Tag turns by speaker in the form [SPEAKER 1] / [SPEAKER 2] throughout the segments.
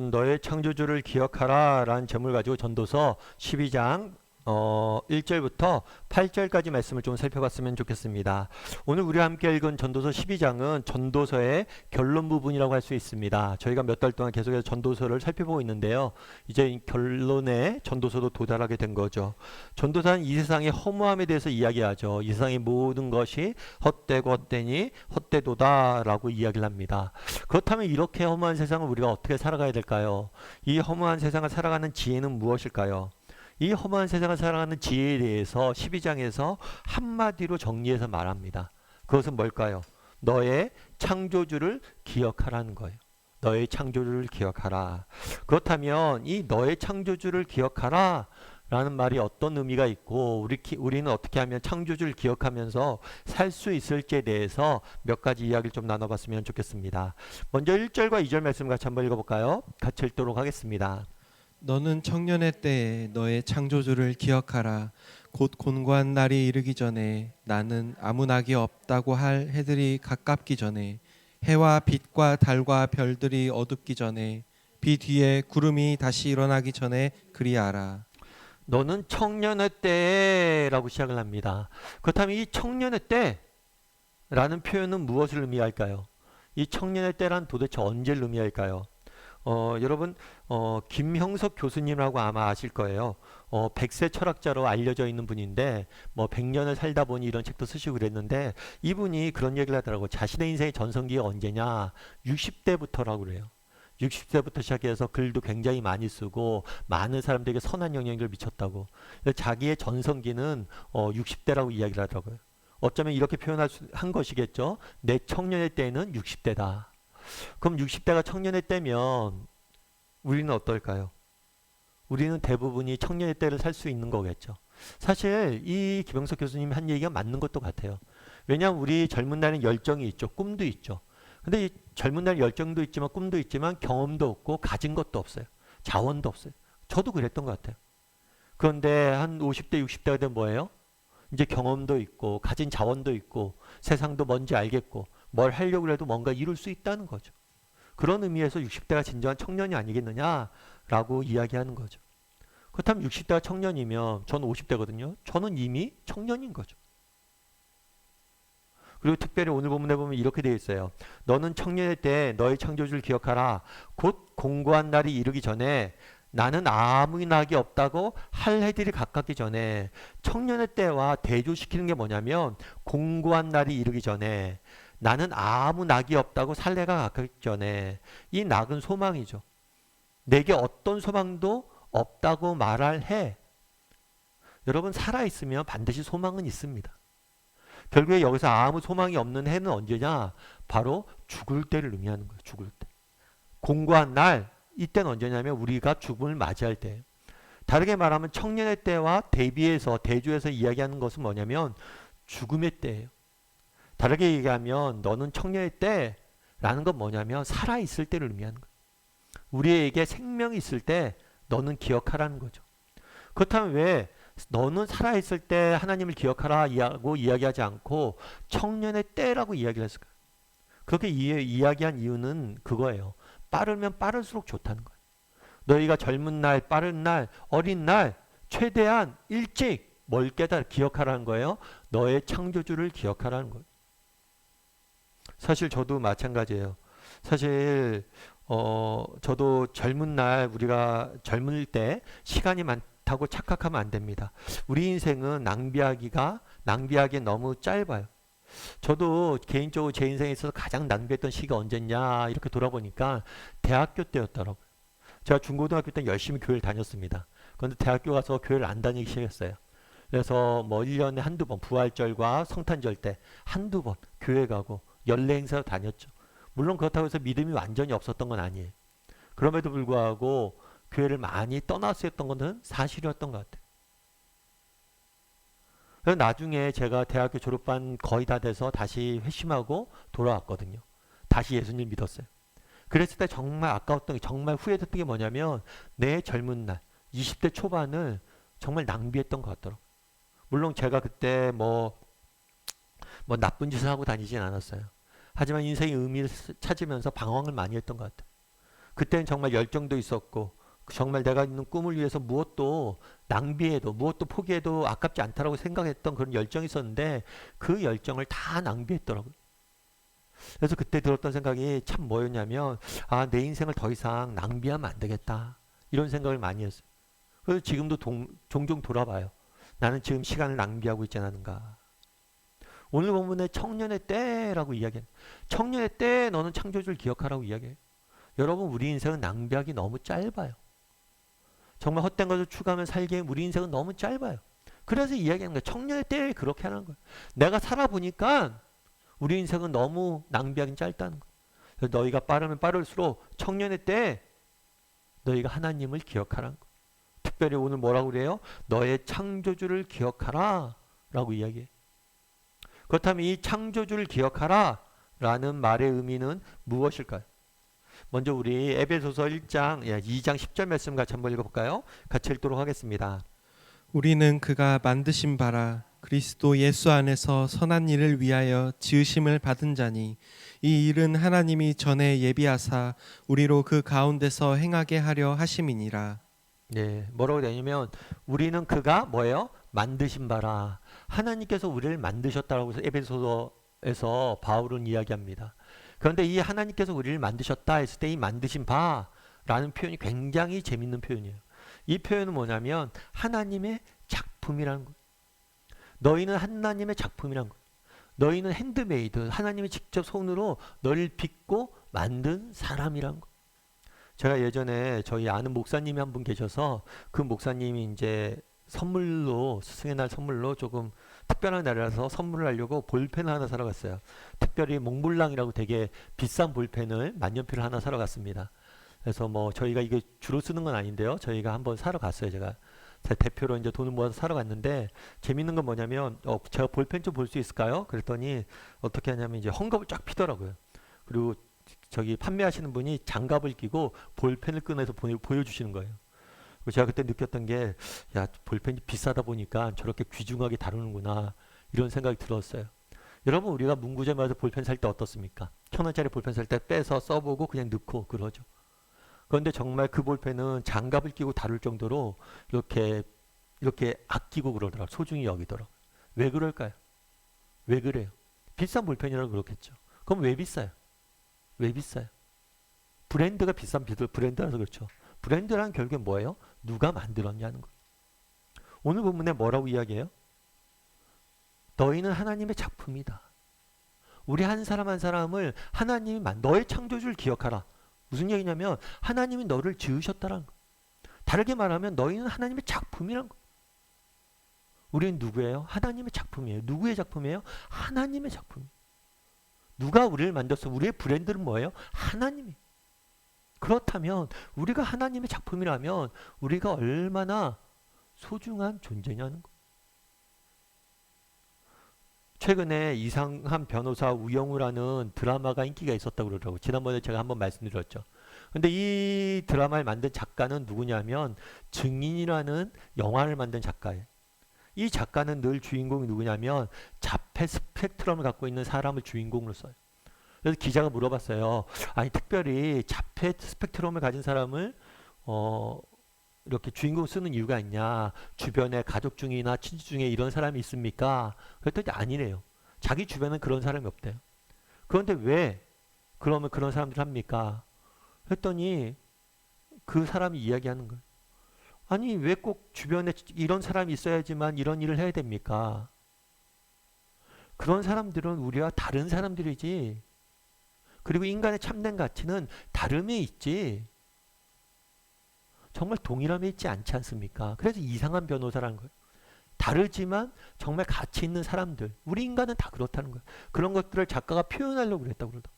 [SPEAKER 1] 여러분 너의 창조주를 기억하라 라는 제목을 가지고 전도서 12장 1절부터 8절까지 말씀을 좀 살펴봤으면 좋겠습니다. 오늘 우리가 함께 읽은 전도서 12장은 전도서의 결론 부분이라고 할 수 있습니다. 저희가 몇 달 동안 계속해서 전도서를 살펴보고 있는데요. 이제 결론에 전도서도 도달하게 된 거죠. 전도서는 이 세상의 허무함에 대해서 이야기하죠. 이 세상의 모든 것이 헛되고 헛되니 헛되도다 라고 이야기를 합니다. 그렇다면 이렇게 허무한 세상을 우리가 어떻게 살아가야 될까요? 이 허무한 세상을 살아가는 지혜는 무엇일까요? 이 험한 세상을 살아가는 지혜에 대해서 12장에서 한마디로 정리해서 말합니다. 그것은 뭘까요? 너의 창조주를 기억하라는 거예요. 너의 창조주를 기억하라. 그렇다면 이 너의 창조주를 기억하라 라는 말이 어떤 의미가 있고 우리는 어떻게 하면 창조주를 기억하면서 살 수 있을지에 대해서 몇 가지 이야기를 좀 나눠봤으면 좋겠습니다. 먼저 1절과 2절 말씀 같이 한번 읽어볼까요? 같이 읽도록 하겠습니다.
[SPEAKER 2] 너는 청년의 때에 너의 창조주를 기억하라. 곧 곤고한 날이 이르기 전에 나는 아무 낙이 없다고 할 해들이 가깝기 전에 해와 빛과 달과 별들이 어둡기 전에 비 뒤에 구름이 다시 일어나기 전에 그리하라.
[SPEAKER 1] 너는 청년의 때라고 시작을 합니다. 그렇다면 이 청년의 때라는 표현은 무엇을 의미할까요? 이 청년의 때란 도대체 언제를 의미할까요? 여러분 김형석 교수님이라고 아마 아실 거예요. 100세 철학자로 알려져 있는 분인데 뭐 100년을 살다 보니 이런 책도 쓰시고 그랬는데 이분이 그런 얘기를 하더라고요. 자신의 인생의 전성기가 언제냐? 60대부터라고 그래요. 60세부터 시작해서 글도 굉장히 많이 쓰고 많은 사람들에게 선한 영향력을 미쳤다고. 자기의 전성기는 60대라고 이야기를 하더라고요. 어쩌면 이렇게 한 것이겠죠. 내 청년의 때는 60대다. 그럼 60대가 청년의 때면 우리는 어떨까요? 우리는 대부분이 청년의 때를 살 수 있는 거겠죠. 사실 이 김영석 교수님이 한 얘기가 맞는 것도 같아요. 왜냐하면 우리 젊은 날엔 열정이 있죠. 꿈도 있죠. 근데 이 젊은 날 열정도 있지만 꿈도 있지만 경험도 없고 가진 것도 없어요. 자원도 없어요. 저도 그랬던 것 같아요. 그런데 한 50대 60대가 되면 뭐예요? 이제 경험도 있고 가진 자원도 있고 세상도 뭔지 알겠고 뭘 하려고 해도 뭔가 이룰 수 있다는 거죠. 그런 의미에서 60대가 진정한 청년이 아니겠느냐라고 이야기하는 거죠. 그렇다면 60대가 청년이면 저는 50대거든요. 저는 이미 청년인 거죠. 그리고 특별히 오늘 본문에 보면 이렇게 되어 있어요. 너는 청년의 때 너의 창조주를 기억하라. 곧 공고한 날이 이르기 전에 나는 아무 낙이 없다고 할 해들이 가깝기 전에 청년의 때와 대조시키는 게 뭐냐면 공고한 날이 이르기 전에 나는 아무 낙이 없다고 살 해가 가깝기 전에 이 낙은 소망이죠. 내게 어떤 소망도 없다고 말할 해. 여러분 살아있으면 반드시 소망은 있습니다. 결국에 여기서 아무 소망이 없는 해는 언제냐? 바로 죽을 때를 의미하는 거예요. 죽을 때. 공고한 날 이때는 언제냐면 우리가 죽음을 맞이할 때예요. 다르게 말하면 청년의 때와 대조해서 이야기하는 것은 뭐냐면 죽음의 때예요. 다르게 얘기하면 너는 청년의 때라는 건 뭐냐면 살아있을 때를 의미하는 거예요. 우리에게 생명이 있을 때 너는 기억하라는 거죠. 그렇다면 왜 너는 살아있을 때 하나님을 기억하라고 이야기하지 않고 청년의 때라고 이야기를 했을까요? 그렇게 이야기한 이유는 그거예요. 빠르면 빠를수록 좋다는 거예요. 너희가 젊은 날, 빠른 날, 어린 날 최대한 일찍 뭘 기억하라는 거예요. 너의 창조주를 기억하라는 거예요. 사실 저도 마찬가지예요. 사실 저도 젊은 날 우리가 젊을 때 시간이 많다고 착각하면 안 됩니다. 우리 인생은 낭비하기 너무 짧아요. 저도 개인적으로 제 인생에 있어서 가장 낭비했던 시기가 언제냐 이렇게 돌아보니까 대학교 때였더라고요. 제가 중고등학교 때 열심히 교회를 다녔습니다. 그런데 대학교 가서 교회를 안 다니기 시작했어요. 그래서 뭐 1년에 한두 번 부활절과 성탄절 때 한두 번 교회 가고 연례 행사로 다녔죠. 물론 그렇다고 해서 믿음이 완전히 없었던 건 아니에요. 그럼에도 불구하고 교회를 많이 떠났었던 것은 사실이었던 것 같아요. 그래서 나중에 제가 대학교 졸업반 거의 다 돼서 다시 회심하고 돌아왔거든요. 다시 예수님 믿었어요. 그랬을 때 정말 아까웠던 게 정말 후회됐던 게 뭐냐면 내 젊은 날 20대 초반을 정말 낭비했던 것 같더라고요. 물론 제가 그때 뭐 나쁜 짓을 하고 다니진 않았어요. 하지만 인생의 의미를 찾으면서 방황을 많이 했던 것 같아요. 그때는 정말 열정도 있었고 정말 내가 있는 꿈을 위해서 무엇도 낭비해도 무엇도 포기해도 아깝지 않다라고 생각했던 그런 열정이 있었는데 그 열정을 다 낭비했더라고요. 그래서 그때 들었던 생각이 참 뭐였냐면 아, 내 인생을 더 이상 낭비하면 안 되겠다. 이런 생각을 많이 했어요. 그래서 지금도 종종 돌아봐요. 나는 지금 시간을 낭비하고 있지 않은가. 오늘 본문에 청년의 때라고 이야기해요. 청년의 때 너는 창조주를 기억하라고 이야기해요. 여러분 우리 인생은 낭비하기 너무 짧아요. 정말 헛된 것을 추구하면 살기에 우리 인생은 너무 짧아요. 그래서 이야기하는 거예요. 청년의 때에 그렇게 하는 거예요. 내가 살아보니까 우리 인생은 너무 낭비하기 짧다는 거예요. 그래서 너희가 빠르면 빠를수록 청년의 때에 너희가 하나님을 기억하라는 거예요. 특별히 오늘 뭐라고 그래요? 너의 창조주를 기억하라 라고 이야기해요. 그렇다면 이 창조주를 기억하라 라는 말의 의미는 무엇일까요? 먼저 우리 에베소서 1장 2장 10절 말씀 같이 한번 읽어볼까요? 같이 읽도록 하겠습니다.
[SPEAKER 2] 우리는 그가 만드신 바라 그리스도 예수 안에서 선한 일을 위하여 지으심을 받은 자니 이 일은 하나님이 전에 예비하사 우리로 그 가운데서 행하게 하려 하심이니라.
[SPEAKER 1] 네, 뭐라고 되냐면 우리는 그가 뭐예요? 만드신 바라. 하나님께서 우리를 만드셨다라고 해서 에베소서에서 바울은 이야기합니다. 그런데 이 하나님께서 우리를 만드셨다 했을 때 이 만드신 바라는 표현이 굉장히 재밌는 표현이에요. 이 표현은 뭐냐면 하나님의 작품이라는 거예요. 너희는 하나님의 작품이라는 거예요. 너희는 핸드메이드, 하나님이 직접 손으로 너를 빚고 만든 사람이라는 거예요. 제가 예전에 저희 아는 목사님이 한 분 계셔서 그 목사님이 이제 선물로 스승의 날 선물로 조금 특별한 날이라서 선물을 하려고 볼펜을 하나 사러 갔어요. 특별히 몽블랑이라고 되게 비싼 볼펜을 만년필을 하나 사러 갔습니다. 그래서 뭐 저희가 이게 주로 쓰는 건 아닌데요. 저희가 한번 사러 갔어요. 제가 제 대표로 이제 돈을 모아서 사러 갔는데 재밌는 건 뭐냐면 제가 볼펜 좀 볼 수 있을까요? 그랬더니 어떻게 하냐면 이제 헝겊을 쫙 피더라고요. 그리고 저기 판매하시는 분이 장갑을 끼고 볼펜을 꺼내서 보여주시는 거예요. 제가 그때 느꼈던 게, 야, 볼펜이 비싸다 보니까 저렇게 귀중하게 다루는구나, 이런 생각이 들었어요. 여러분, 우리가 문구점에 와서 볼펜 살 때 어떻습니까? 1,000원짜리 볼펜 살 때 빼서 써보고 그냥 넣고 그러죠. 그런데 정말 그 볼펜은 장갑을 끼고 다룰 정도로 이렇게 아끼고 그러더라고요. 소중히 여기더라고요. 왜 그럴까요? 왜 그래요? 비싼 볼펜이라고 그렇겠죠. 그럼 왜 비싸요? 왜 비싸요? 브랜드가 비싼 브랜드라서 그렇죠. 브랜드란 결국에 뭐예요? 누가 만들었냐는 거예요. 오늘 본문에 뭐라고 이야기해요? 너희는 하나님의 작품이다. 우리 한 사람 한 사람을 하나님이 너의 창조주를 기억하라. 무슨 얘기냐면 하나님이 너를 지으셨다라는 거예요. 다르게 말하면 너희는 하나님의 작품이라는 거예요. 우리는 누구예요? 하나님의 작품이에요. 누구의 작품이에요? 하나님의 작품. 누가 우리를 만들었어? 우리의 브랜드는 뭐예요? 하나님이. 그렇다면 우리가 하나님의 작품이라면 우리가 얼마나 소중한 존재냐는 거예요. 최근에 이상한 변호사 우영우라는 드라마가 인기가 있었다고 그러더라고요. 지난번에 제가 한번 말씀드렸죠. 근데 이 드라마를 만든 작가는 누구냐면 증인이라는 영화를 만든 작가예요. 이 작가는 늘 주인공이 누구냐면 자폐 스펙트럼을 갖고 있는 사람을 주인공으로 써요. 그래서 기자가 물어봤어요. 아니 특별히 자폐 스펙트럼을 가진 사람을 이렇게 주인공 쓰는 이유가 있냐? 주변에 가족 중이나 친지 중에 이런 사람이 있습니까? 그랬더니 아니래요. 자기 주변은 그런 사람이 없대요. 그런데 왜 그러면 그런 사람들 합니까? 했더니 그 사람이 이야기하는 거예요. 아니 왜 꼭 주변에 이런 사람이 있어야지만 이런 일을 해야 됩니까? 그런 사람들은 우리와 다른 사람들이지. 그리고 인간의 참된 가치는 다름에 있지 정말 동일함에 있지 않지 않습니까? 그래서 이상한 변호사라는 거예요. 다르지만 정말 가치 있는 사람들. 우리 인간은 다 그렇다는 거예요. 그런 것들을 작가가 표현하려고 그랬다고 그러다.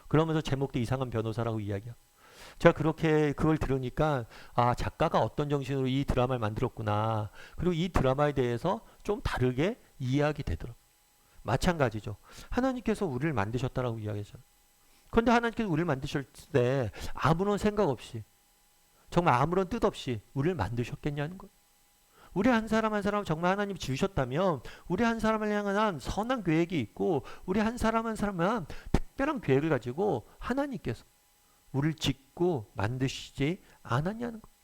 [SPEAKER 1] 그러면서 제목도 이상한 변호사라고 이야기하고. 제가 그렇게 그걸 들으니까 아 작가가 어떤 정신으로 이 드라마를 만들었구나. 그리고 이 드라마에 대해서 좀 다르게 이해하게 되더라고요. 마찬가지죠. 하나님께서 우리를 만드셨다라고 이야기하잖아요. 그런데 하나님께서 우리를 만드실 때 아무런 생각 없이 정말 아무런 뜻 없이 우리를 만드셨겠냐는 거예요. 우리 한 사람 한 사람 정말 하나님이 지으셨다면 우리 한 사람을 향한 선한 계획이 있고 우리 한 사람 한 사람은 특별한 계획을 가지고 하나님께서 우리를 짓고 만드시지 않았냐는 거예요.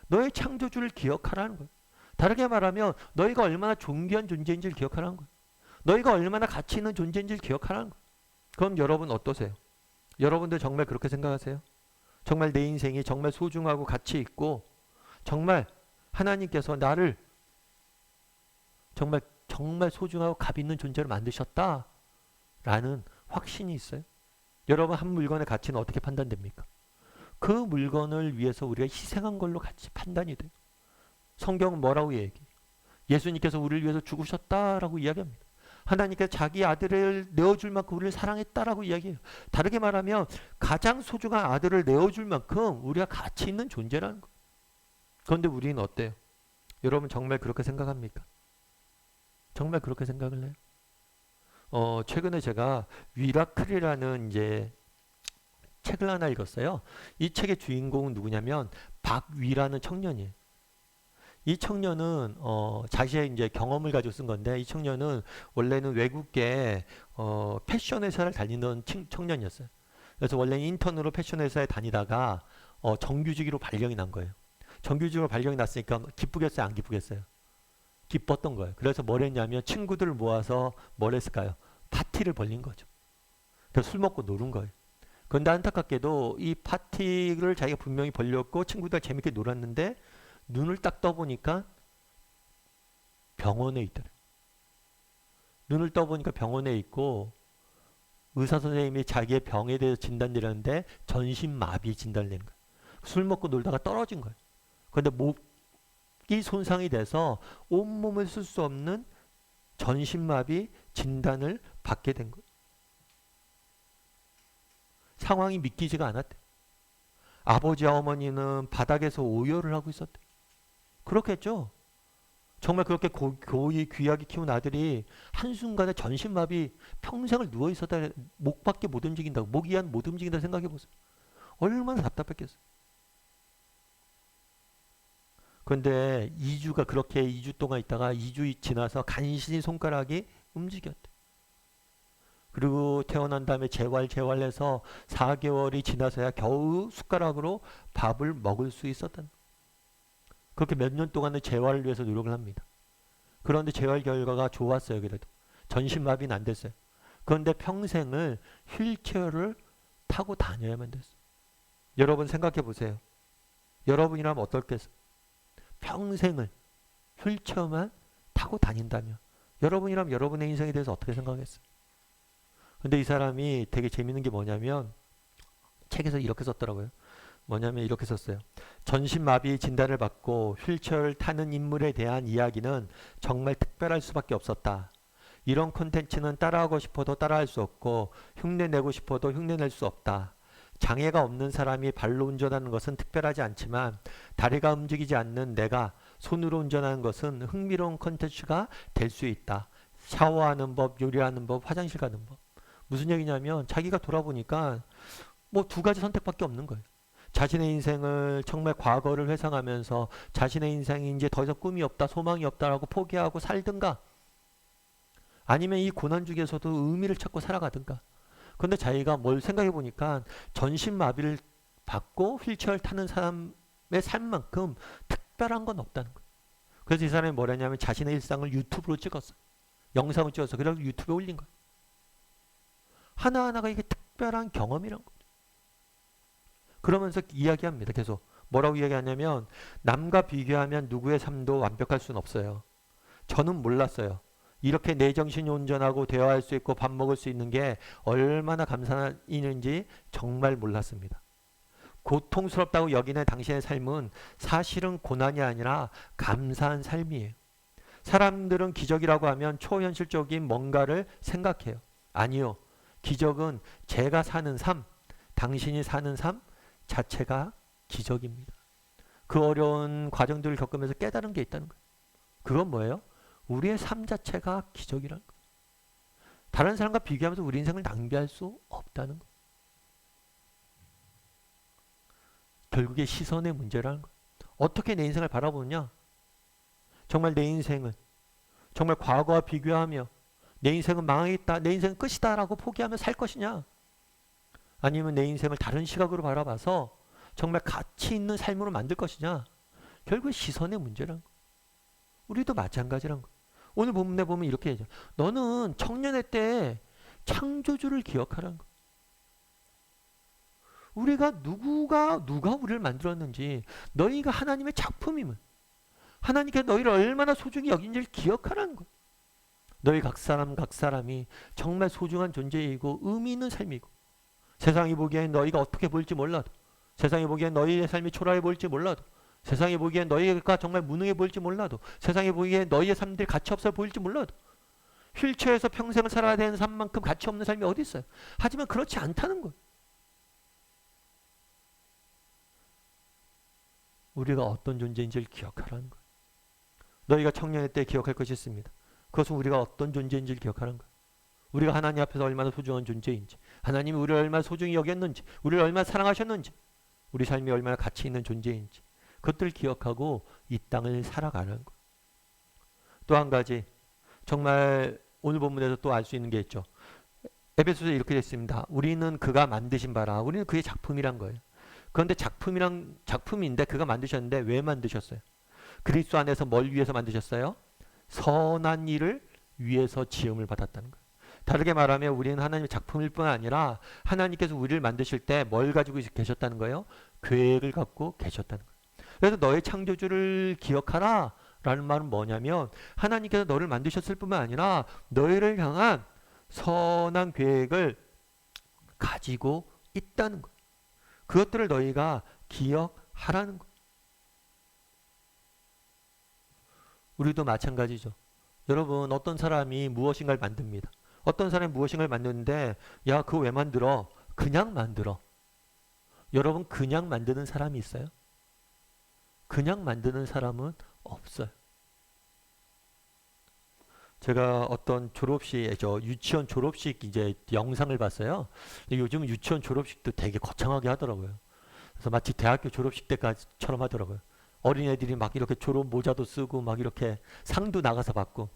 [SPEAKER 1] 너의 창조주를 기억하라는 거예요. 다르게 말하면 너희가 얼마나 존귀한 존재인지를 기억하라는 거예요. 너희가 얼마나 가치 있는 존재인지를 기억하라는 거예요. 그럼 여러분 어떠세요? 여러분들 정말 그렇게 생각하세요? 정말 내 인생이 정말 소중하고 가치 있고 정말 하나님께서 나를 정말 소중하고 값 있는 존재로 만드셨다라는 확신이 있어요? 여러분 한 물건의 가치는 어떻게 판단됩니까? 그 물건을 위해서 우리가 희생한 걸로 같이 판단이 돼요. 성경은 뭐라고 얘기해요? 예수님께서 우리를 위해서 죽으셨다라고 이야기합니다. 하나님께서 자기 아들을 내어줄 만큼 우리를 사랑했다라고 이야기해요. 다르게 말하면 가장 소중한 아들을 내어줄 만큼 우리가 가치 있는 존재라는 거예요. 그런데 우리는 어때요? 여러분 정말 그렇게 생각합니까? 정말 그렇게 생각을 해요? 최근에 제가 위라클이라는 이제 책을 하나 읽었어요. 이 책의 주인공은 누구냐면 박위라는 청년이에요. 이 청년은 자신의 이제 경험을 가지고 쓴 건데 이 청년은 원래는 외국계 패션 회사를 다니던 청년이었어요. 그래서 원래 인턴으로 패션 회사에 다니다가 정규직으로 발령이 난 거예요. 정규직으로 발령이 났으니까 기쁘겠어요, 안 기쁘겠어요? 기뻤던 거예요. 그래서 뭘 했냐면 친구들을 모아서 뭘 했을까요? 파티를 벌린 거죠. 그래서 술 먹고 노는 거예요. 그런데 안타깝게도 이 파티를 자기가 분명히 벌렸고 친구들 재밌게 놀았는데 눈을 딱 떠보니까 병원에 있더래. 눈을 떠보니까 병원에 있고 의사 선생님이 자기의 병에 대해서 진단드렸는데 전신마비 진단을 내는 거예요. 술 먹고 놀다가 떨어진 거예요. 그런데 목이 손상이 돼서 온몸을 쓸 수 없는 전신마비 진단을 받게 된 거예요. 상황이 믿기지가 않았대. 아버지와 어머니는 바닥에서 오열을 하고 있었대. 그렇겠죠? 정말 그렇게 고이 귀하게 키운 아들이 한순간에 전신마비 평생을 누워있었다. 목밖에 못 움직인다고. 목 이한 못 움직인다 생각해 보세요. 얼마나 답답했겠어요. 그런데 2주가 그렇게 2주 동안 있다가 2주 지나서 간신히 손가락이 움직였대. 그리고 태어난 다음에 재활해서 4개월이 지나서야 겨우 숟가락으로 밥을 먹을 수 있었다는 거예요. 그렇게 몇 년 동안은 재활을 위해서 노력을 합니다. 그런데 재활 결과가 좋았어요. 그래도 전신마비는 안 됐어요. 그런데 평생을 휠체어를 타고 다녀야만 됐어요. 여러분 생각해 보세요. 여러분이라면 어떻겠어요? 평생을 휠체어만 타고 다닌다면 여러분이라면 여러분의 인생에 대해서 어떻게 생각하겠어요? 근데 이 사람이 되게 재밌는 게 뭐냐면 책에서 이렇게 썼더라고요. 뭐냐면 이렇게 썼어요. 전신마비 진단을 받고 휠체어를 타는 인물에 대한 이야기는 정말 특별할 수밖에 없었다. 이런 콘텐츠는 따라하고 싶어도 따라할 수 없고 흉내내고 싶어도 흉내낼 수 없다. 장애가 없는 사람이 발로 운전하는 것은 특별하지 않지만 다리가 움직이지 않는 내가 손으로 운전하는 것은 흥미로운 콘텐츠가 될 수 있다. 샤워하는 법, 요리하는 법, 화장실 가는 법. 무슨 얘기냐면 자기가 돌아보니까 뭐 두 가지 선택밖에 없는 거예요. 자신의 인생을 정말 과거를 회상하면서 자신의 인생이 이제 더 이상 꿈이 없다, 소망이 없다라고 포기하고 살든가 아니면 이 고난 중에서도 의미를 찾고 살아가든가. 그런데 자기가 뭘 생각해 보니까 전신마비를 받고 휠체어를 타는 사람의 삶만큼 특별한 건 없다는 거예요. 그래서 이 사람이 뭐랬냐면 자신의 일상을 유튜브로 찍었어요. 영상을 찍어서 그래서 유튜브에 올린 거예요. 하나하나가 이게 특별한 경험이란 거예요. 그러면서 이야기합니다. 계속 뭐라고 이야기하냐면 남과 비교하면 누구의 삶도 완벽할 수는 없어요. 저는 몰랐어요. 이렇게 내 정신이 온전하고 대화할 수 있고 밥 먹을 수 있는 게 얼마나 감사한 일인지 정말 몰랐습니다. 고통스럽다고 여기는 당신의 삶은 사실은 고난이 아니라 감사한 삶이에요. 사람들은 기적이라고 하면 초현실적인 뭔가를 생각해요. 아니요. 기적은 제가 사는 삶, 당신이 사는 삶 자체가 기적입니다. 그 어려운 과정들을 겪으면서 깨달은 게 있다는 거예요. 그건 뭐예요? 우리의 삶 자체가 기적이라는 거예요. 다른 사람과 비교하면서 우리 인생을 낭비할 수 없다는 거예요. 결국에 시선의 문제라는 거예요. 어떻게 내 인생을 바라보느냐? 정말 내 인생을 정말 과거와 비교하며 내 인생은 망하겠다, 내 인생은 끝이다 라고 포기하며 살 것이냐? 아니면 내 인생을 다른 시각으로 바라봐서 정말 가치 있는 삶으로 만들 것이냐? 결국 시선의 문제란 거. 우리도 마찬가지란 거. 오늘 본문에 보면 이렇게 얘기하죠. 너는 청년의 때 창조주를 기억하라는 거. 우리가 누가 우리를 만들었는지, 너희가 하나님의 작품임을, 하나님께서 너희를 얼마나 소중히 여긴지를 기억하라는 거. 너희 각 사람이 정말 소중한 존재이고 의미 있는 삶이고, 세상이 보기엔 너희가 어떻게 보일지 몰라도, 세상이 보기엔 너희의 삶이 초라해 보일지 몰라도, 세상이 보기엔 너희가 정말 무능해 보일지 몰라도, 세상이 보기엔 너희의 삶들이 가치 없어 보일지 몰라도, 휠체어에서 평생을 살아야 되는 삶만큼 가치 없는 삶이 어디 있어요? 하지만 그렇지 않다는 거예요. 우리가 어떤 존재인지를 기억하라는 거예요. 너희가 청년의 때 기억할 것이 있습니다. 그것은 우리가 어떤 존재인지를 기억하는 거예요. 우리가 하나님 앞에서 얼마나 소중한 존재인지, 하나님이 우리를 얼마나 소중히 여겼는지, 우리를 얼마나 사랑하셨는지, 우리 삶이 얼마나 가치 있는 존재인지, 그것들을 기억하고 이 땅을 살아가는 거예요. 또 한 가지, 정말 오늘 본문에서 또 알 수 있는 게 있죠. 에베소서에 이렇게 되어 있습니다. 우리는 그가 만드신 바라. 우리는 그의 작품이란 거예요. 그런데 작품인데 그가 만드셨는데 왜 만드셨어요? 그리스도 안에서 뭘 위해서 만드셨어요? 선한 일을 위해서 지음을 받았다는 거예요. 다르게 말하면 우리는 하나님의 작품일 뿐 아니라 하나님께서 우리를 만드실 때 뭘 가지고 계셨다는 거예요? 계획을 갖고 계셨다는 거예요. 그래서 너의 창조주를 기억하라 라는 말은 뭐냐면, 하나님께서 너를 만드셨을 뿐만 아니라 너희를 향한 선한 계획을 가지고 있다는 거예요. 그것들을 너희가 기억하라는 거예요. 우리도 마찬가지죠. 여러분, 어떤 사람이 무엇인가를 만듭니다. 어떤 사람이 무엇인가를 만드는데, 야, 그거 왜 만들어? 그냥 만들어. 여러분, 그냥 만드는 사람이 있어요? 그냥 만드는 사람은 없어요. 제가 어떤 유치원 졸업식 이제 영상을 봤어요. 요즘 유치원 졸업식도 되게 거창하게 하더라고요. 그래서 마치 대학교 졸업식 때까지처럼 하더라고요. 어린애들이 막 이렇게 졸업 모자도 쓰고 막 이렇게 상도 나가서 받고.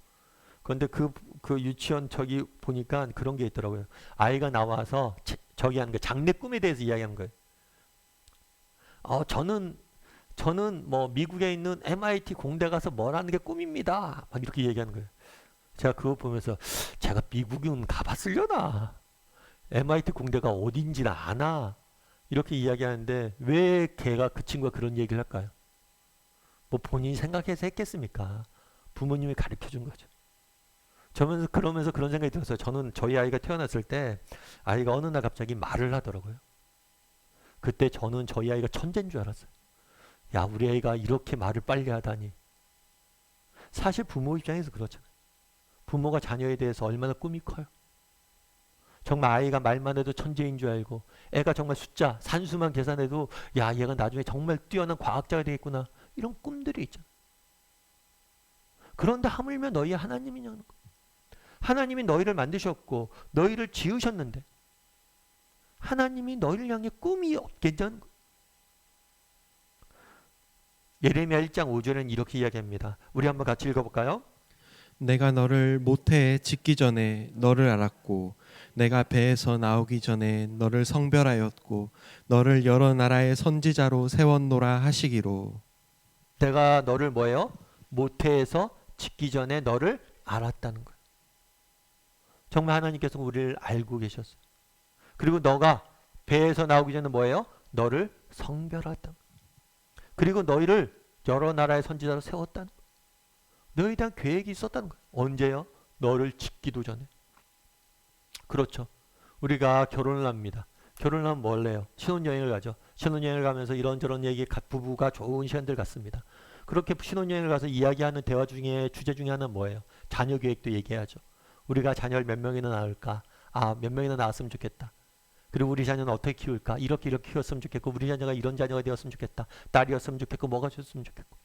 [SPEAKER 1] 그런데 그 유치원 저기 보니까 그런 게 있더라고요. 아이가 나와서 저기 하는 거, 장래 꿈에 대해서 이야기하는 거예요. 저는 뭐 미국에 있는 MIT 공대 가서 뭘 하는 게 꿈입니다. 막 이렇게 얘기하는 거예요. 제가 그거 보면서 제가 미국은 가봤으려나? MIT 공대가 어딘지는 아나? 이렇게 이야기하는데 왜 그 친구가 그런 얘기를 할까요? 뭐 본인이 생각해서 했겠습니까? 부모님이 가르쳐 준 거죠. 그러면서 그런 생각이 들었어요. 저희 아이가 태어났을 때 아이가 어느 날 갑자기 말을 하더라고요. 그때 저는 저희 아이가 천재인 줄 알았어요. 야, 우리 아이가 이렇게 말을 빨리 하다니. 사실 부모 입장에서 그렇잖아요. 부모가 자녀에 대해서 얼마나 꿈이 커요. 정말 아이가 말만 해도 천재인 줄 알고, 애가 정말 산수만 계산해도 야, 얘가 나중에 정말 뛰어난 과학자가 되겠구나, 이런 꿈들이 있잖아요. 그런데 하물며 너희 하나님이냐는 거예요. 하나님이 너희를 만드셨고 너희를 지으셨는데 하나님이 너희를 향해 꿈이 없겠냐는 거예요. 예레미야 1장 5절에는 이렇게 이야기합니다. 우리 한번 같이 읽어볼까요?
[SPEAKER 2] 내가 너를 모태에 짓기 전에 너를 알았고 내가 배에서 나오기 전에 너를 성별하였고 너를 여러 나라의 선지자로 세웠노라 하시기로.
[SPEAKER 1] 내가 너를 뭐예요? 모태에서 짓기 전에 너를 알았다는 거예요. 정말 하나님께서 우리를 알고 계셨어요. 그리고 너가 배에서 나오기 전에 뭐예요? 너를 성별하였다. 그리고 너희를 여러 나라의 선지자로 세웠다는 거예요. 너희에 대한 계획이 있었다는 거예요. 언제요? 너를 짓기도 전에. 그렇죠. 우리가 결혼을 합니다. 결혼을 하면 뭘 해요? 신혼여행을 가죠. 신혼여행을 가면서 이런저런 얘기, 부부가 좋은 시간들 갖습니다. 그렇게 신혼여행을 가서 이야기하는 대화 중에 주제 중에 하나는 뭐예요? 자녀 계획도 얘기하죠. 우리가 자녀를 몇 명이나 낳을까? 몇 명이나 낳았으면 좋겠다. 그리고 우리 자녀는 어떻게 키울까? 이렇게 키웠으면 좋겠고, 우리 자녀가 이런 자녀가 되었으면 좋겠다. 딸이었으면 좋겠고, 뭐가 좋았으면 좋겠고.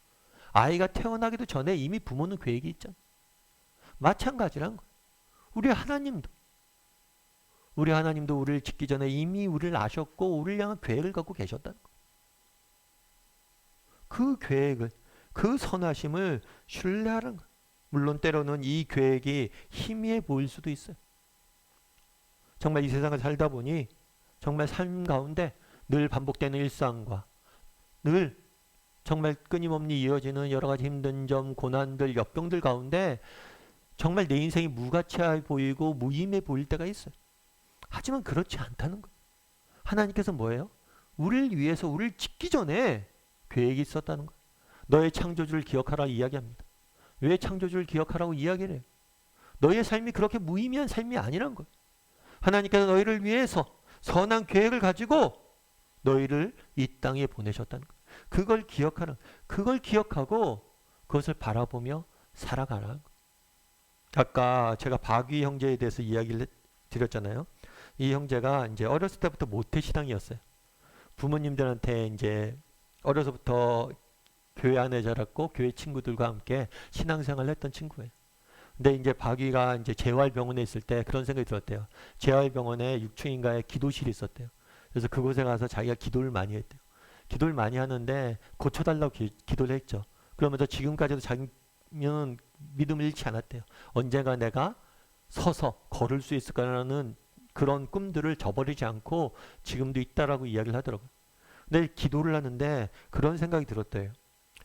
[SPEAKER 1] 아이가 태어나기도 전에 이미 부모는 계획이 있잖아. 마찬가지란 거예요. 우리 하나님도 우리를 짓기 전에 이미 우리를 아셨고 우리를 향한 계획을 갖고 계셨다는 거예요. 그 계획을, 그 선하심을 신뢰하라는 거예요. 물론 때로는 이 계획이 희미해 보일 수도 있어요. 정말 이 세상을 살다 보니 정말 삶 가운데 늘 반복되는 일상과 늘 정말 끊임없이 이어지는 여러 가지 힘든 점, 고난들, 역병들 가운데 정말 내 인생이 무가치해 보이고 무의미해 보일 때가 있어요. 하지만 그렇지 않다는 거예요. 하나님께서 뭐예요? 우리를 위해서 우리를 짓기 전에 계획이 있었다는 거예요. 너의 창조주를 기억하라 이야기합니다. 왜 창조주를 기억하라고 이야기를 해요? 너의 삶이 그렇게 무의미한 삶이 아니란 거예요. 하나님께서 너희를 위해서 선한 계획을 가지고 너희를 이 땅에 보내셨다는 거예요. 그걸 기억하라. 그걸 기억하고 그것을 바라보며 살아가라. 아까 제가 박위 형제에 대해서 이야기를 드렸잖아요. 이 형제가 이제 어렸을 때부터 모태신앙이었어요. 부모님들한테 이제 어려서부터 교회 안에 자랐고 교회 친구들과 함께 신앙생활을 했던 친구예요. 근데 이제 박위가 이제 재활병원에 있을 때 그런 생각이 들었대요. 재활병원에 6층인가에 기도실이 있었대요. 그래서 그곳에 가서 자기가 기도를 많이 했대요. 기도를 많이 하는데 고쳐달라고 기도를 했죠. 그러면서 지금까지도 자기는 믿음을 잃지 않았대요. 언젠가 내가 서서 걸을 수 있을까라는 그런 꿈들을 저버리지 않고 지금도 있다라고 이야기를 하더라고요. 근데 기도를 하는데 그런 생각이 들었대요.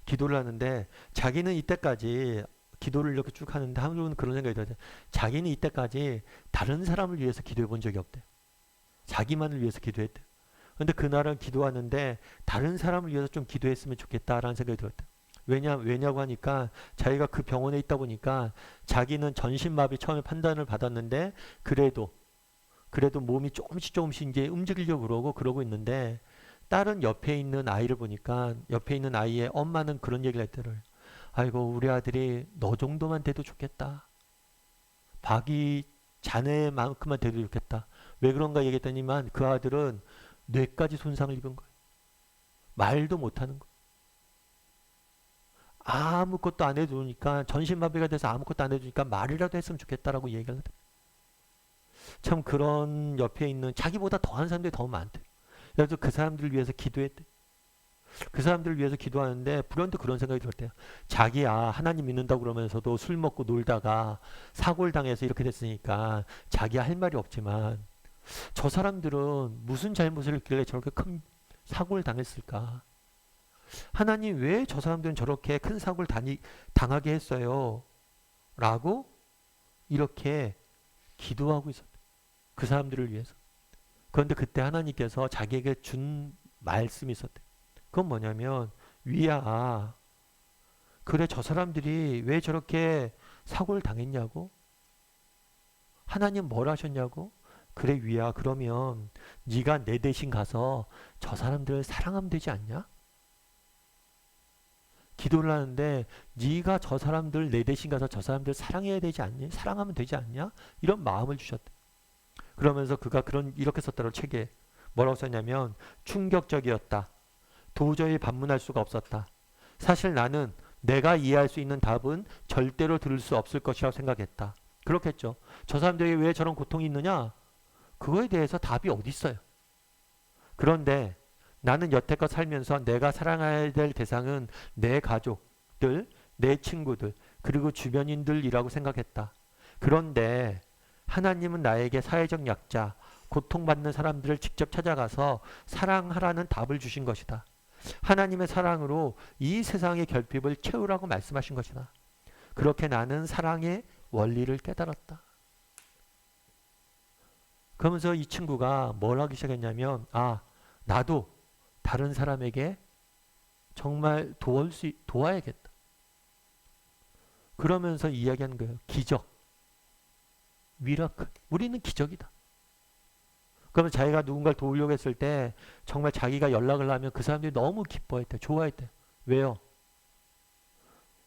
[SPEAKER 1] 기도를 하는데 자기는 이때까지 기도를 이렇게 쭉 하는데 한쪽은 그런 생각이 들었대요. 자기는 이때까지 다른 사람을 위해서 기도해 본 적이 없대요. 자기만을 위해서 기도했대요. 근데 그날은 기도하는데 다른 사람을 위해서 좀 기도했으면 좋겠다라는 생각이 들었대요. 왜냐고 하니까 자기가 그 병원에 있다 보니까 자기는 전신마비 처음에 판단을 받았는데 그래도 몸이 조금씩 이제 움직이려고 그러고 있는데 딸은 옆에 있는 아이를 보니까 옆에 있는 아이의 엄마는 그런 얘기를 했더래요. 아이고 우리 아들이 너 정도만 돼도 좋겠다. 박이 자네만큼만 돼도 좋겠다. 왜 그런가 얘기했더니만 그 아들은 뇌까지 손상을 입은 거예요. 말도 못하는 거예요. 아무것도 안 해주니까 전신마비가 돼서 아무것도 안 해주니까 말이라도 했으면 좋겠다라고 얘기를 하더라고요. 참 그런 옆에 있는 자기보다 더한 사람들이 더 많대. 그래서 그 사람들을 위해서 기도했대. 그 사람들을 위해서 기도하는데 불현듯 그런 생각이 들었대요. 자기야 하나님 믿는다고 그러면서도 술 먹고 놀다가 사고를 당해서 이렇게 됐으니까 자기야 할 말이 없지만 저 사람들은 무슨 잘못을 했길래 저렇게 큰 사고를 당했을까? 하나님 왜 저 사람들은 저렇게 큰 사고를 당하게 했어요? 라고 이렇게 기도하고 있었대. 그 사람들을 위해서. 그런데 그때 하나님께서 자기에게 준 말씀이 있었대. 그건 뭐냐면 위야 그래 저 사람들이 왜 저렇게 사고를 당했냐고? 하나님 뭘 하셨냐고? 그래 위야 그러면 네가 내 대신 가서 저 사람들을 사랑하면 되지 않냐? 기도를 하는데 네가 저 사람들 내 대신 가서 저 사람들 사랑해야 되지 않니? 사랑하면 되지 않냐? 이런 마음을 주셨대. 그러면서 그가 이렇게 썼더라고 책에. 뭐라고 썼냐면 충격적이었다. 도저히 반문할 수가 없었다. 사실 나는 내가 이해할 수 있는 답은 절대로 들을 수 없을 것이라고 생각했다. 그렇겠죠. 저 사람들이 왜 저런 고통이 있느냐? 그거에 대해서 답이 어디 있어요. 그런데 나는 여태껏 살면서 내가 사랑해야 될 대상은 내 가족들, 내 친구들, 그리고 주변인들이라고 생각했다. 그런데 하나님은 나에게 사회적 약자, 고통받는 사람들을 직접 찾아가서 사랑하라는 답을 주신 것이다. 하나님의 사랑으로 이 세상의 결핍을 채우라고 말씀하신 것이다. 그렇게 나는 사랑의 원리를 깨달았다. 그러면서 이 친구가 뭘 하기 시작했냐면 나도 다른 사람에게 정말 도와야겠다. 그러면서 이야기하는 거예요. 기적. 미라클. 우리는 기적이다. 그러면 자기가 누군가를 도우려고 했을 때 정말 자기가 연락을 하면 그 사람들이 너무 기뻐했대. 좋아했대. 왜요?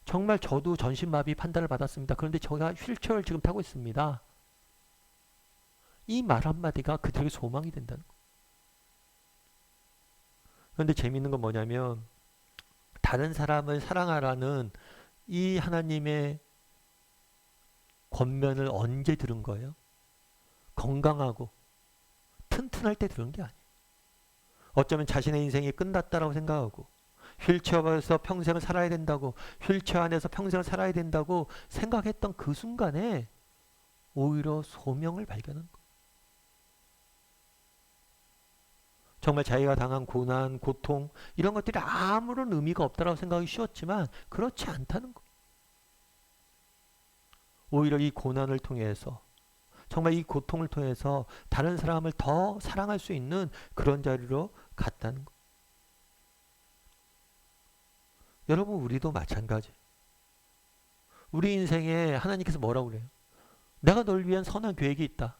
[SPEAKER 1] 정말 저도 전신마비 판단을 받았습니다. 그런데 제가 휠체어를 지금 타고 있습니다. 이 말 한마디가 그들에게 소망이 된다는 거예요. 그런데 재미있는 건 뭐냐면 다른 사람을 사랑하라는 이 하나님의 권면을 언제 들은 거예요? 건강하고 튼튼할 때 들은 게 아니에요. 어쩌면 자신의 인생이 끝났다라고 생각하고 휠체어에서 평생을 살아야 된다고 휠체어 안에서 평생을 살아야 된다고 생각했던 그 순간에 오히려 소명을 발견한 거예요. 정말 자기가 당한 고난, 고통 이런 것들이 아무런 의미가 없다라고 생각하기 쉬웠지만 그렇지 않다는 거. 오히려 이 고난을 통해서 정말 이 고통을 통해서 다른 사람을 더 사랑할 수 있는 그런 자리로 갔다는 거. 여러분 우리도 마찬가지. 우리 인생에 하나님께서 뭐라고 그래요? 내가 널 위한 선한 계획이 있다.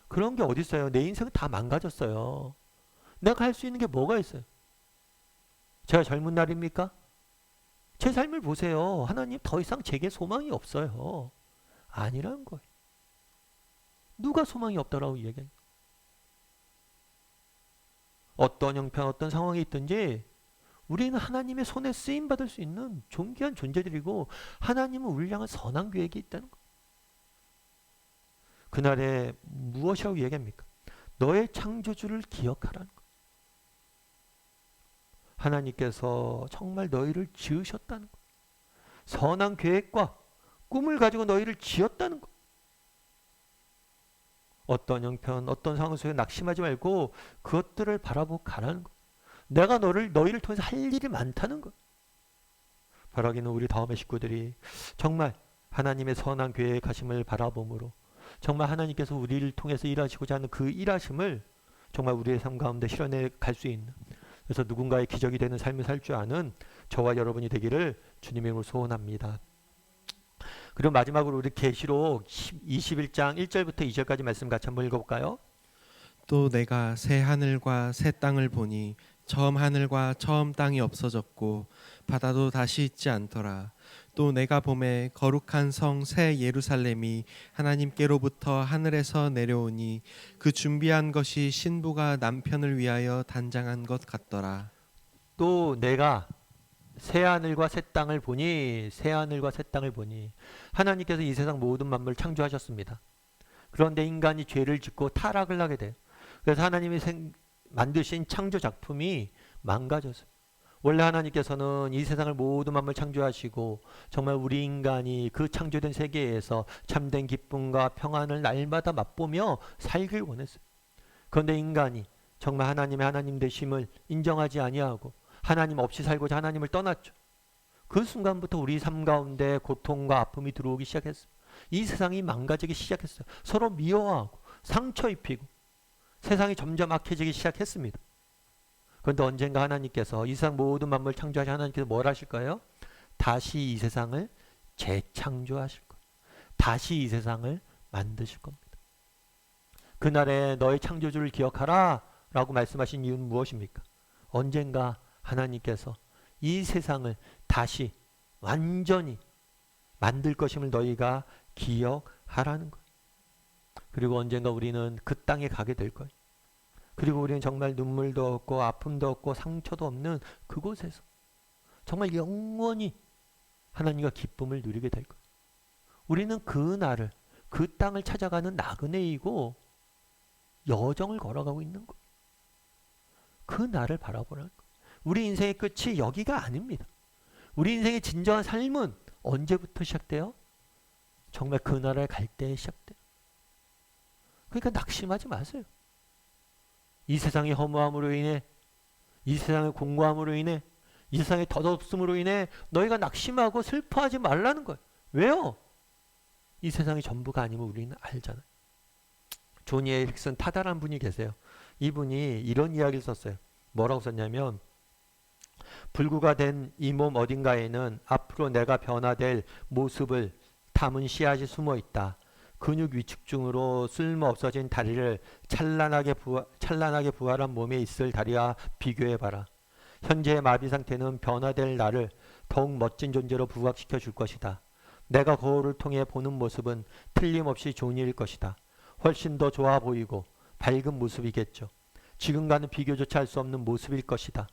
[SPEAKER 1] 그런 게 어디 있어요? 내 인생은 다 망가졌어요. 내가 할 수 있는 게 뭐가 있어요? 제가 젊은 날입니까? 제 삶을 보세요. 하나님 더 이상 제게 소망이 없어요. 아니라는 거예요. 누가 소망이 없다라고 이야기해요? 어떤 형편, 어떤 상황이 있든지 우리는 하나님의 손에 쓰임 받을 수 있는 존귀한 존재들이고 하나님은 우리를 향한 선한 계획이 있다는 거. 그날에 무엇이라고 이야기합니까? 너의 창조주를 기억하라는 거. 하나님께서 정말 너희를 지으셨다는 거. 선한 계획과 꿈을 가지고 너희를 지었다는 거. 어떤 형편, 어떤 상황 속에 낙심하지 말고 그것들을 바라보고 가라는 거. 내가 너희를 통해서 할 일이 많다는 거. 바라기는 우리 다음의 식구들이 정말 하나님의 선한 계획하심을 바라봄으로 정말 하나님께서 우리를 통해서 일하시고자 하는 그 일하심을 정말 우리의 삶 가운데 실현해 갈 수 있는, 그래서 누군가의 기적이 되는 삶을 살 줄 아는 저와 여러분이 되기를 주님의 이름으로 소원합니다. 그리고 마지막으로 우리 계시록 21장 1절부터 2절까지 말씀 같이 한번 읽어볼까요?
[SPEAKER 2] 또 내가 새 하늘과 새 땅을 보니 처음 하늘과 처음 땅이 없어졌고 바다도 다시 있지 않더라. 또 내가 보매 거룩한 성 새 예루살렘이 하나님께로부터 하늘에서 내려오니 그 준비한 것이 신부가 남편을 위하여 단장한 것 같더라.
[SPEAKER 1] 또 내가 새 하늘과 새 땅을 보니, 새 하늘과 새 땅을 보니, 하나님께서 이 세상 모든 만물을 창조하셨습니다. 그런데 인간이 죄를 짓고 타락을 하게 돼요. 그래서 하나님이 만드신 창조 작품이 망가졌어요. 원래 하나님께서는 이 세상을 모든 만물 창조하시고 정말 우리 인간이 그 창조된 세계에서 참된 기쁨과 평안을 날마다 맛보며 살길 원했어요. 그런데 인간이 정말 하나님 되심을 인정하지 아니하고 하나님 없이 살고자 하나님을 떠났죠. 그 순간부터 우리 삶 가운데 고통과 아픔이 들어오기 시작했어요. 이 세상이 망가지기 시작했어요. 서로 미워하고 상처 입히고 세상이 점점 악해지기 시작했습니다. 그런데 언젠가 하나님께서 이 세상 모든 만물 창조하신 하나님께서 뭘 하실 거예요? 다시 이 세상을 재창조하실 거예요. 다시 이 세상을 만드실 겁니다. 그날에 너의 창조주를 기억하라 라고 말씀하신 이유는 무엇입니까? 언젠가 하나님께서 이 세상을 다시 완전히 만들 것임을 너희가 기억하라는 거예요. 그리고 언젠가 우리는 그 땅에 가게 될 거예요. 그리고 우리는 정말 눈물도 없고 아픔도 없고 상처도 없는 그곳에서 정말 영원히 하나님과 기쁨을 누리게 될 거예요. 우리는 그 날을, 그 땅을 찾아가는 나그네이고 여정을 걸어가고 있는 거예요. 그 날을 바라보라는 거예요. 우리 인생의 끝이 여기가 아닙니다. 우리 인생의 진정한 삶은 언제부터 시작돼요? 정말 그 나라에 갈 때 시작돼요. 그러니까 낙심하지 마세요. 이 세상의 허무함으로 인해, 이 세상의 공고함으로 인해, 이 세상의 덧없음으로 인해 너희가 낙심하고 슬퍼하지 말라는 거예요. 왜요? 이 세상이 전부가 아님을 우리는 알잖아요. 조니 에릭슨 타다라는 분이 계세요. 이분이 이런 이야기를 썼어요. 뭐라고 썼냐면, 불구가 된 이 몸 어딘가에는 앞으로 내가 변화될 모습을 담은 씨앗이 숨어 있다. 근육 위축증으로 쓸모 없어진 다리를 찬란하게 부활한 몸에 있을 다리와 비교해봐라. 현재의 마비 상태는 변화될 나를 더욱 멋진 존재로 부각시켜 줄 것이다. 내가 거울을 통해 보는 모습은 틀림없이 존일 것이다. 훨씬 더 좋아 보이고 밝은 모습이겠죠. 지금과는 비교조차 할 수 없는 모습일 것이다.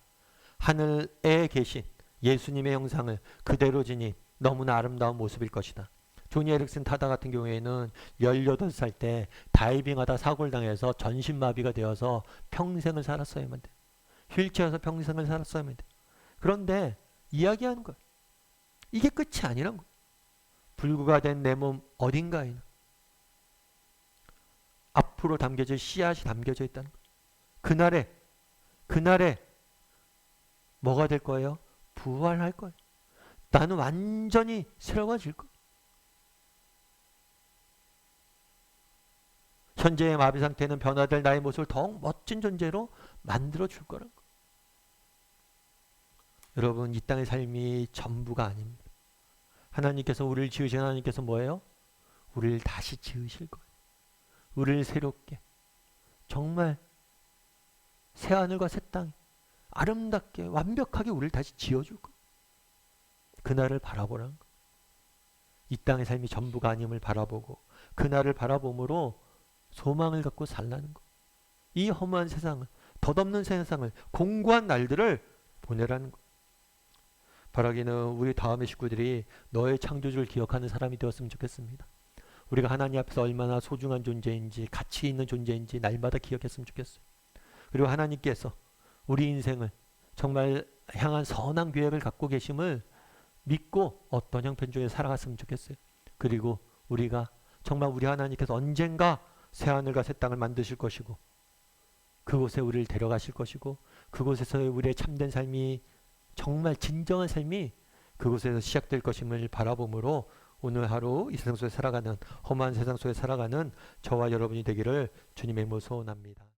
[SPEAKER 1] 하늘에 계신 예수님의 형상을 그대로 지닌 너무나 아름다운 모습일 것이다. 조니 에릭슨 타다 같은 경우에는 18살 때 다이빙하다 사고를 당해서 전신마비가 되어서 평생을 살았어야만 돼. 휠체어에서 평생을 살았어야만 돼. 그런데 이야기하는 거야. 이게 끝이 아니란 거야. 불구가 된 내 몸 어딘가에는 앞으로 담겨질 씨앗이 담겨져 있다는 거야. 그날에 그날에 뭐가 될 거예요? 부활할 거예요. 나는 완전히 새로워질 거예요. 현재의 마비 상태는 변화될 나의 모습을 더욱 멋진 존재로 만들어 줄 거라고. 여러분, 이 땅의 삶이 전부가 아닙니다. 하나님께서 우리를 지으신 하나님께서 뭐예요? 우리를 다시 지으실 거예요. 우리를 새롭게 정말 새 하늘과 새 땅 아름답게 완벽하게 우리를 다시 지어줄 거예요. 그날을 바라보라는 거예요. 이 땅의 삶이 전부가 아님을 바라보고 그날을 바라봄으로 소망을 갖고 살라는 거예요. 이 험한 세상을, 덧없는 세상을, 공고한 날들을 보내라는 거예요. 바라기는 우리 다음의 식구들이 너의 창조주를 기억하는 사람이 되었으면 좋겠습니다. 우리가 하나님 앞에서 얼마나 소중한 존재인지 가치 있는 존재인지 날마다 기억했으면 좋겠어요. 그리고 하나님께서 우리 인생을 정말 향한 선한 계획을 갖고 계심을 믿고 어떤 형편 중에 살아갔으면 좋겠어요. 그리고 우리가 정말 우리 하나님께서 언젠가 새하늘과 새 땅을 만드실 것이고 그곳에 우리를 데려가실 것이고 그곳에서 우리의 참된 삶이 정말 진정한 삶이 그곳에서 시작될 것임을 바라보므로 오늘 하루 이 세상 속에 살아가는 험한 세상 속에 살아가는 저와 여러분이 되기를 주님의 이름으로 소원합니다.